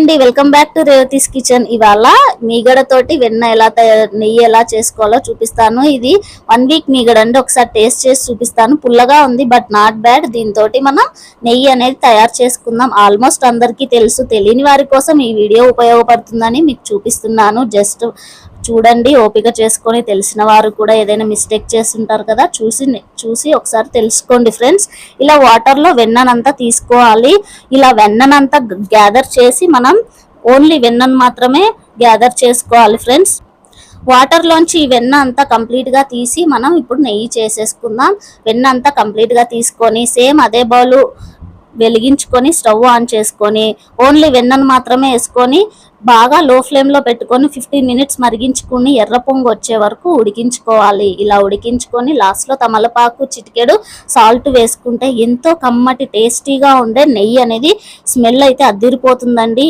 అండి, welcome back to Revathi's kitchen. ఇవాళ మీగడతోటి వెన్న నెయ్యి ఎలా చేసుకోవాలో చూపిస్తాను. ఇది 1 వీక్ మీగడ అండి. ఒకసారి టేస్ట్ చేసి చూపిస్తాను. పుల్లగా ఉంది బట్ నాట్ బ్యాడ్. దీంతో మనం నెయ్యి అనేది తయారు చేసుకుందాం. ఆల్మోస్ట్ అందరికీ తెలుసు, తెలియని వారి కోసం ఈ వీడియో ఉపయోగపడుతుందని మీకు చూపిస్తున్నాను. జస్ట్ చూడండి, ఓపిక చేసుకొని. తెలిసిన వారు కూడా ఏదైనా మిస్టేక్ చేస్తుంటారు కదా, చూసి ఒకసారి తెలుసుకోండి ఫ్రెండ్స్. ఇలా వాటర్లో వెన్ననంతా తీసుకోవాలి. ఇలా వెన్ననంతా గ్యాదర్ చేసి మనం ఓన్లీ వెన్నను మాత్రమే గ్యాదర్ చేసుకోవాలి ఫ్రెండ్స్. వాటర్లోంచి ఈ వెన్న అంతా కంప్లీట్గా తీసి మనం ఇప్పుడు నెయ్యి చేసేసుకుందాం. వెన్న అంతా కంప్లీట్గా తీసుకొని సేమ్ అదే బౌలు వెలిగించుకొని స్టవ్ ఆన్ చేసుకొని ఓన్లీ వెన్నను మాత్రమే వేసుకొని బాగా లో ఫ్లేమ్లో పెట్టుకొని 15 మినిట్స్ మరిగించుకుని ఎర్ర పొంగు వచ్చే వరకు ఉడికించుకోవాలి. ఇలా ఉడికించుకొని లాస్ట్లో తమలపాకు, చిటికెడు సాల్ట్ వేసుకుంటే ఎంతో కమ్మటి టేస్టీగా ఉండే నెయ్యి అనేది స్మెల్ అయితే అద్దిరిపోతుందండి.